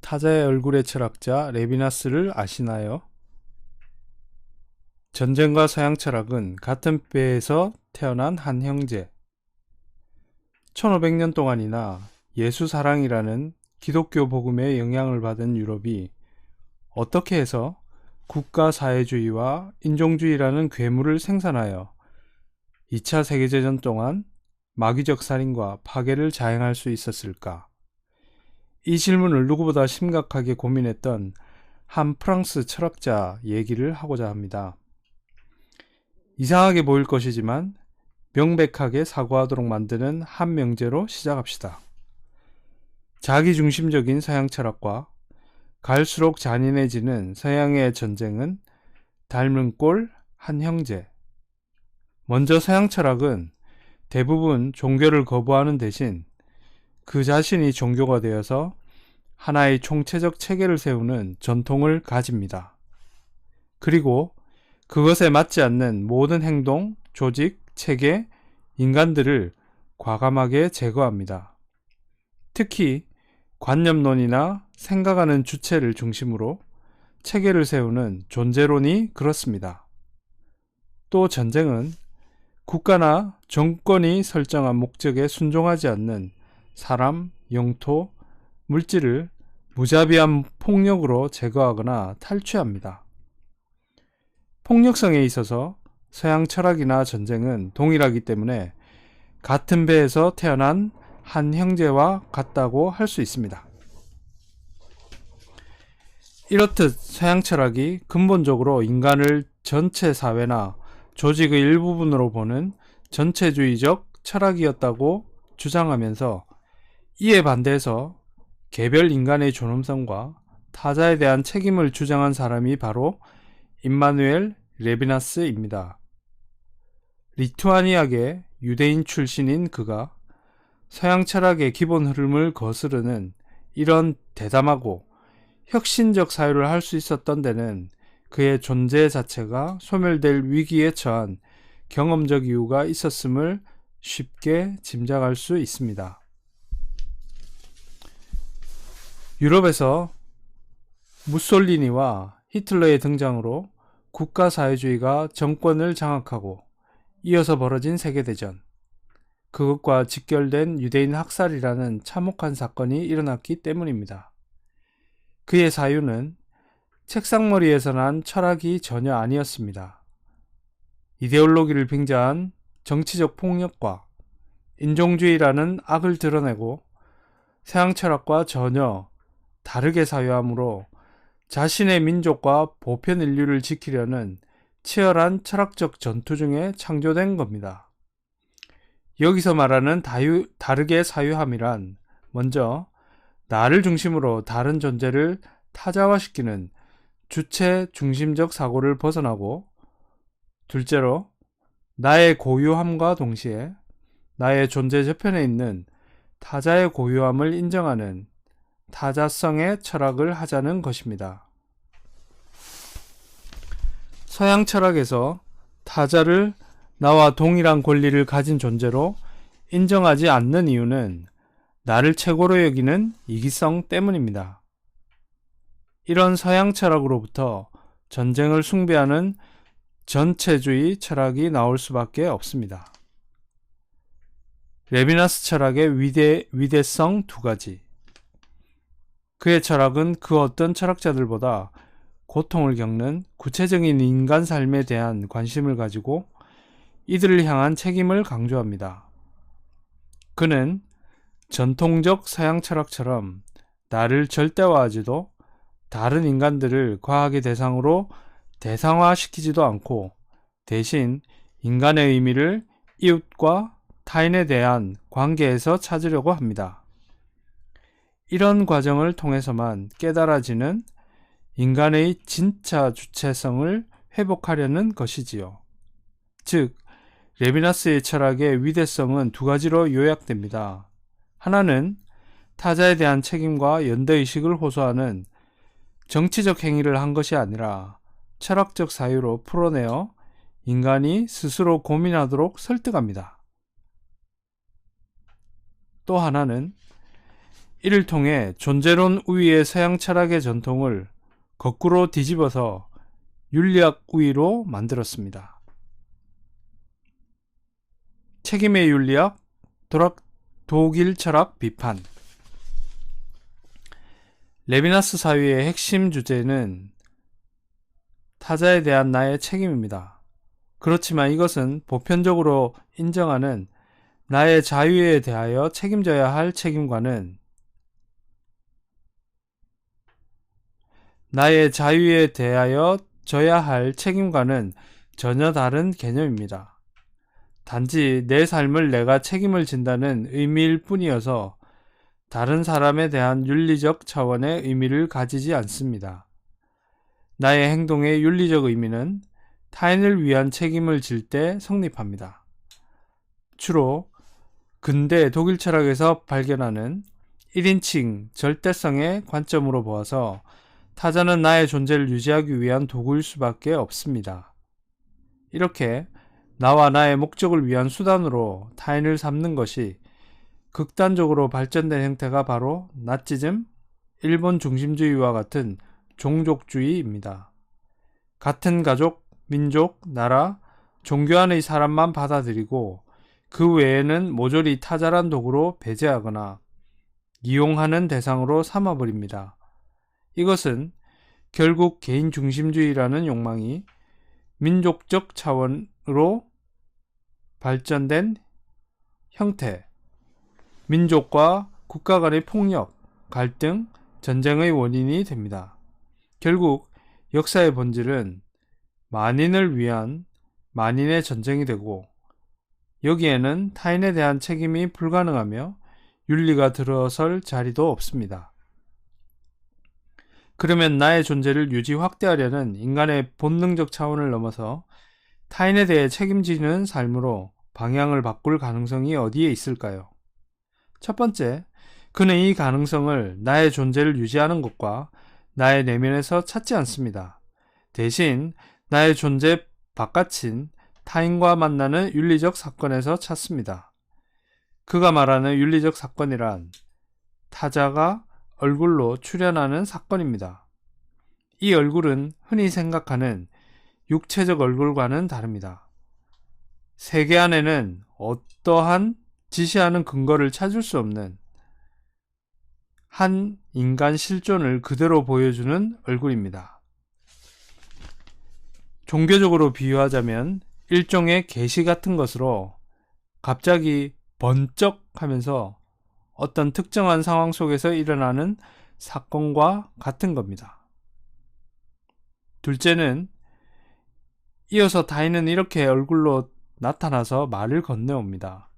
타자의 얼굴의 철학자 레비나스를 아시나요? 전쟁과 서양 철학은 같은 뼈에서 태어난 한 형제. 1500년 동안이나 예수사랑이라는 기독교 복음의 영향을 받은 유럽이 어떻게 해서 국가사회주의와 인종주의라는 괴물을 생산하여 2차 세계대전 동안 마귀적 살인과 파괴를 자행할 수 있었을까? 이 질문을 누구보다 심각하게 고민했던 한 프랑스 철학자 얘기를 하고자 합니다. 이상하게 보일 것이지만 명백하게 사고하도록 만드는 한 명제로 시작합시다. 자기중심적인 서양 철학과 갈수록 잔인해지는 서양의 전쟁은 닮은 꼴 한 형제. 먼저 서양 철학은 대부분 종교를 거부하는 대신 그 자신이 종교가 되어서 하나의 총체적 체계를 세우는 전통을 가집니다. 그리고 그것에 맞지 않는 모든 행동, 조직, 체계, 인간들을 과감하게 제거합니다. 특히 관념론이나 생각하는 주체를 중심으로 체계를 세우는 존재론이 그렇습니다. 또 전쟁은 국가나 정권이 설정한 목적에 순종하지 않는 사람, 영토, 물질을 무자비한 폭력으로 제거하거나 탈취합니다. 폭력성에 있어서 서양 철학이나 전쟁은 동일하기 때문에 같은 배에서 태어난 한 형제와 같다고 할 수 있습니다. 이렇듯 서양 철학이 근본적으로 인간을 전체 사회나 조직의 일부분으로 보는 전체주의적 철학이었다고 주장하면서 이에 반대해서 개별 인간의 존엄성과 타자에 대한 책임을 주장한 사람이 바로 임마누엘 레비나스입니다. 리투아니아계 유대인 출신인 그가 서양 철학의 기본 흐름을 거스르는 이런 대담하고 혁신적 사유를 할 수 있었던 데는 그의 존재 자체가 소멸될 위기에 처한 경험적 이유가 있었음을 쉽게 짐작할 수 있습니다. 유럽에서 무솔리니와 히틀러의 등장으로 국가사회주의가 정권을 장악하고 이어서 벌어진 세계대전, 그것과 직결된 유대인 학살이라는 참혹한 사건이 일어났기 때문입니다. 그의 사유는 책상머리에서 난 철학이 전혀 아니었습니다. 이데올로기를 빙자한 정치적 폭력과 인종주의라는 악을 드러내고 서양 철학과 전혀 다르게 사유하므로 자신의 민족과 보편 인류를 지키려는 치열한 철학적 전투 중에 창조된 겁니다. 여기서 말하는 다르게 사유함이란 먼저 나를 중심으로 다른 존재를 타자화시키는 주체 중심적 사고를 벗어나고, 둘째로 나의 고유함과 동시에 나의 존재 저편에 있는 타자의 고유함을 인정하는 타자성의 철학을 하자는 것입니다. 서양 철학에서 타자를 나와 동일한 권리를 가진 존재로 인정하지 않는 이유는 나를 최고로 여기는 이기성 때문입니다. 이런 서양 철학으로부터 전쟁을 숭배하는 전체주의 철학이 나올 수밖에 없습니다. 레비나스 철학의 위대성 두 가지. 그의 철학은 그 어떤 철학자들보다 고통을 겪는 구체적인 인간 삶에 대한 관심을 가지고 이들을 향한 책임을 강조합니다. 그는 전통적 서양 철학처럼 나를 절대화하지도 다른 인간들을 과학의 대상으로 대상화시키지도 않고 대신 인간의 의미를 이웃과 타인에 대한 관계에서 찾으려고 합니다. 이런 과정을 통해서만 깨달아지는 인간의 진짜 주체성을 회복하려는 것이지요. 즉, 레비나스의 철학의 위대성은 두 가지로 요약됩니다. 하나는 타자에 대한 책임과 연대의식을 호소하는 정치적 행위를 한 것이 아니라 철학적 사유로 풀어내어 인간이 스스로 고민하도록 설득합니다. 또 하나는 이를 통해 존재론 우위의 서양 철학의 전통을 거꾸로 뒤집어서 윤리학 우위로 만들었습니다. 책임의 윤리학, 독일 철학 비판. 레비나스 사유의 핵심 주제는 타자에 대한 나의 책임입니다. 그렇지만 이것은 보편적으로 인정하는 나의 자유에 대하여 책임져야 할 책임과는 전혀 다른 개념입니다. 단지 내 삶을 내가 책임을 진다는 의미일 뿐이어서 다른 사람에 대한 윤리적 차원의 의미를 가지지 않습니다. 나의 행동의 윤리적 의미는 타인을 위한 책임을 질 때 성립합니다. 주로 근대 독일 철학에서 발견하는 1인칭 절대성의 관점으로 보아서 타자는 나의 존재를 유지하기 위한 도구일 수밖에 없습니다. 이렇게 나와 나의 목적을 위한 수단으로 타인을 삼는 것이 극단적으로 발전된 형태가 바로 나치즘, 일본 중심주의와 같은 종족주의입니다. 같은 가족, 민족, 나라, 종교 안의 사람만 받아들이고 그 외에는 모조리 타자란 도구로 배제하거나 이용하는 대상으로 삼아버립니다. 이것은 결국 개인 중심주의라는 욕망이 민족적 차원으로 발전된 형태, 민족과 국가 간의 폭력, 갈등, 전쟁의 원인이 됩니다. 결국 역사의 본질은 만인을 위한 만인의 전쟁이 되고 여기에는 타인에 대한 책임이 불가능하며 윤리가 들어설 자리도 없습니다. 그러면 나의 존재를 유지 확대하려는 인간의 본능적 차원을 넘어서 타인에 대해 책임지는 삶으로 방향을 바꿀 가능성이 어디에 있을까요? 첫 번째, 그는 이 가능성을 나의 존재를 유지하는 것과 나의 내면에서 찾지 않습니다. 대신 나의 존재 바깥인 타인과 만나는 윤리적 사건에서 찾습니다. 그가 말하는 윤리적 사건이란 타자가 얼굴로 출현하는 사건입니다. 이 얼굴은 흔히 생각하는 육체적 얼굴과는 다릅니다. 세계 안에는 어떠한 지시하는 근거를 찾을 수 없는 한 인간 실존을 그대로 보여주는 얼굴입니다. 종교적으로 비유하자면 일종의 계시 같은 것으로 갑자기 번쩍 하면서 어떤 특정한 상황 속에서 일어나는 사건과 같은 겁니다. 둘째는 이어서 타인은 이렇게 얼굴로 나타나서 말을 건네옵니다.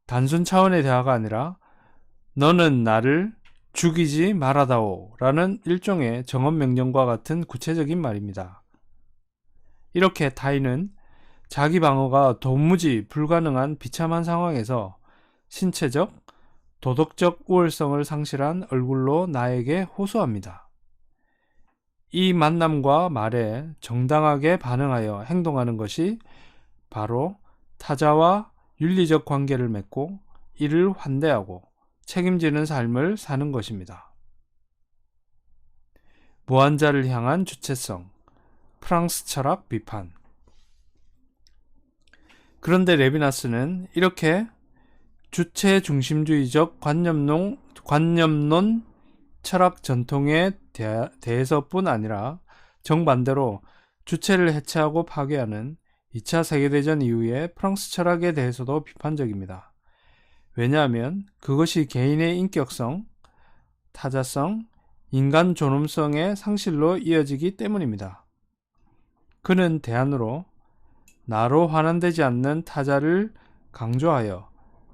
단순 차원의 대화가 아니라 너는 나를 죽이지 말아다오 라는 일종의 정언명령과 같은 구체적인 말입니다. 이렇게 타인은 자기 방어가 도무지 불가능한 비참한 상황에서 신체적, 도덕적 우월성을 상실한 얼굴로 나에게 호소합니다. 이 만남과 말에 정당하게 반응하여 행동하는 것이 바로 타자와 윤리적 관계를 맺고 이를 환대하고 책임지는 삶을 사는 것입니다. 무한자를 향한 주체성, 프랑스 철학 비판. 그런데 레비나스는 이렇게 주체 중심주의적 관념론 철학 전통에 대해서뿐 아니라 정반대로 주체를 해체하고 파괴하는 2차 세계대전 이후의 프랑스 철학에 대해서도 비판적입니다. 왜냐하면 그것이 개인의 인격성, 타자성, 인간 존엄성의 상실로 이어지기 때문입니다. 그는 대안으로 나로 환원되지 않는 타자를 강조하여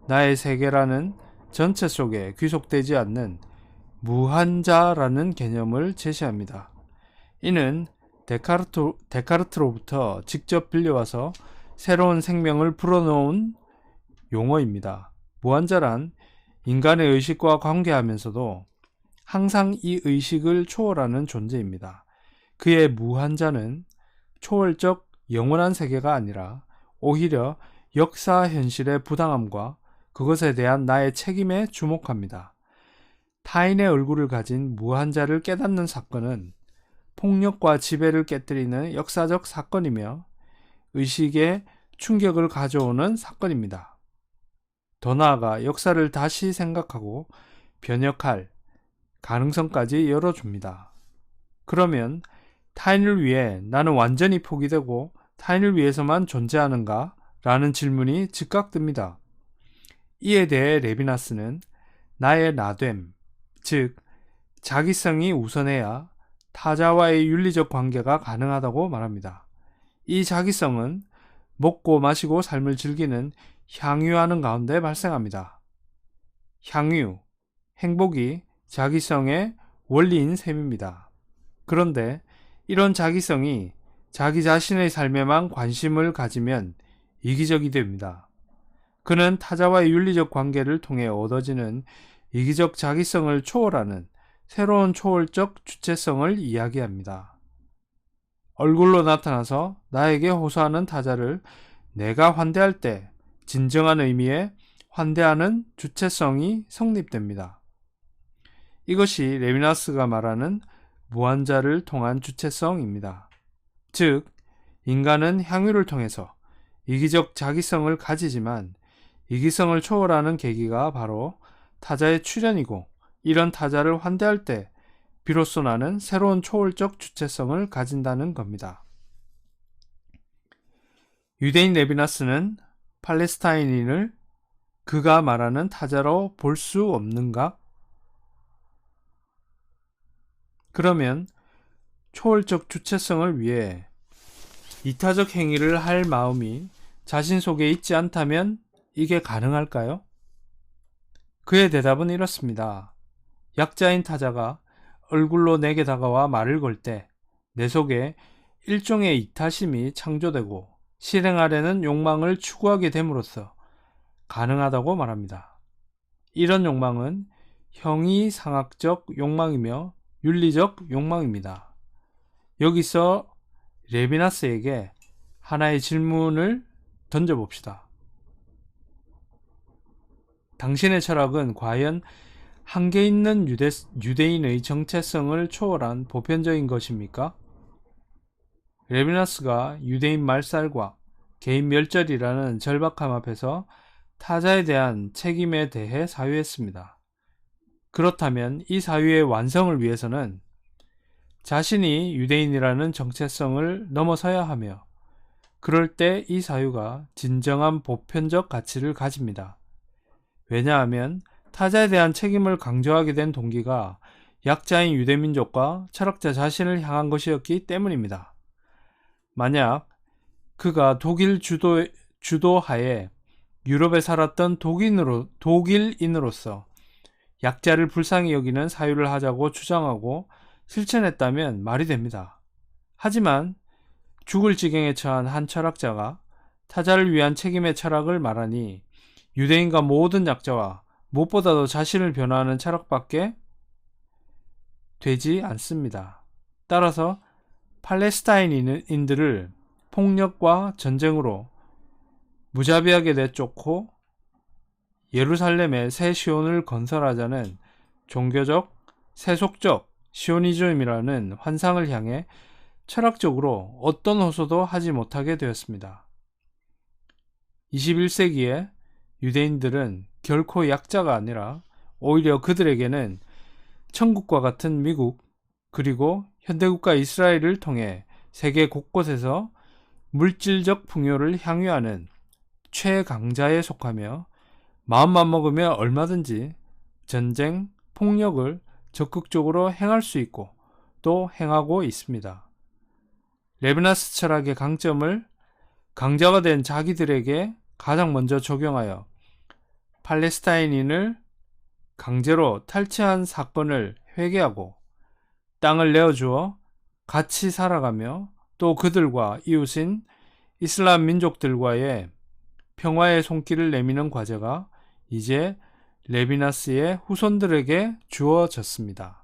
나의 세계라는 전체 속에 귀속되지 않는 무한자라는 개념을 제시합니다. 이는 데카르트로부터 직접 빌려와서 새로운 생명을 불어넣은 용어입니다. 무한자란 인간의 의식과 관계하면서도 항상 이 의식을 초월하는 존재입니다. 그의 무한자는 초월적 영원한 세계가 아니라 오히려 역사 현실의 부당함과 그것에 대한 나의 책임에 주목합니다. 타인의 얼굴을 가진 무한자를 깨닫는 사건은 폭력과 지배를 깨뜨리는 역사적 사건이며 의식에 충격을 가져오는 사건입니다. 더 나아가 역사를 다시 생각하고 변혁할 가능성까지 열어줍니다. 그러면 타인을 위해 나는 완전히 포기되고 타인을 위해서만 존재하는가? 라는 질문이 즉각 듭니다. 이에 대해 레비나스는 나의 나됨, 즉 자기성이 우선해야 타자와의 윤리적 관계가 가능하다고 말합니다. 이 자기성은 먹고 마시고 삶을 즐기는 향유하는 가운데 발생합니다. 향유, 행복이 자기성의 원리인 셈입니다. 그런데 이런 자기성이 자기 자신의 삶에만 관심을 가지면 이기적이 됩니다. 그는 타자와의 윤리적 관계를 통해 얻어지는 이기적 자기성을 초월하는 새로운 초월적 주체성을 이야기합니다. 얼굴로 나타나서 나에게 호소하는 타자를 내가 환대할 때 진정한 의미의 환대하는 주체성이 성립됩니다. 이것이 레비나스가 말하는 무한자를 통한 주체성입니다. 즉, 인간은 향유를 통해서 이기적 자기성을 가지지만 이기성을 초월하는 계기가 바로 타자의 출현이고 이런 타자를 환대할 때 비로소 나는 새로운 초월적 주체성을 가진다는 겁니다. 유대인 레비나스는 팔레스타인인을 그가 말하는 타자로 볼 수 없는가? 그러면 초월적 주체성을 위해 이타적 행위를 할 마음이 자신 속에 있지 않다면 이게 가능할까요? 그의 대답은 이렇습니다. 약자인 타자가 얼굴로 내게 다가와 말을 걸 때 내 속에 일종의 이타심이 창조되고 실행하려는 욕망을 추구하게 됨으로써 가능하다고 말합니다. 이런 욕망은 형이상학적 욕망이며 윤리적 욕망입니다. 여기서 레비나스에게 하나의 질문을 던져봅시다. 당신의 철학은 과연 한계 있는 유대인의 정체성을 초월한 보편적인 것입니까? 레비나스가 유대인 말살과 개인 멸절이라는 절박함 앞에서 타자에 대한 책임에 대해 사유했습니다. 그렇다면 이 사유의 완성을 위해서는 자신이 유대인이라는 정체성을 넘어서야 하며 그럴 때 이 사유가 진정한 보편적 가치를 가집니다. 왜냐하면 타자에 대한 책임을 강조하게 된 동기가 약자인 유대민족과 철학자 자신을 향한 것이었기 때문입니다. 만약 그가 독일 주도하에 유럽에 살았던 독일인으로서 약자를 불쌍히 여기는 사유를 하자고 주장하고 실천했다면 말이 됩니다. 하지만 죽을 지경에 처한 한 철학자가 타자를 위한 책임의 철학을 말하니 유대인과 모든 약자와 무엇보다도 자신을 변화하는 철학밖에 되지 않습니다. 따라서 팔레스타인인들을 폭력과 전쟁으로 무자비하게 내쫓고 예루살렘에 새 시온을 건설하자는 종교적, 세속적 시오니즘이라는 환상을 향해 철학적으로 어떤 호소도 하지 못하게 되었습니다. 21세기에 유대인들은 결코 약자가 아니라 오히려 그들에게는 천국과 같은 미국 그리고 현대국가 이스라엘을 통해 세계 곳곳에서 물질적 풍요를 향유하는 최강자에 속하며 마음만 먹으면 얼마든지 전쟁, 폭력을 적극적으로 행할 수 있고 또 행하고 있습니다. 레비나스 철학의 강점을 강자가 된 자기들에게 가장 먼저 적용하여 팔레스타인인을 강제로 탈취한 사건을 회개하고 땅을 내어주어 같이 살아가며 또 그들과 이웃인 이슬람 민족들과의 평화의 손길을 내미는 과제가 이제 레비나스의 후손들에게 주어졌습니다.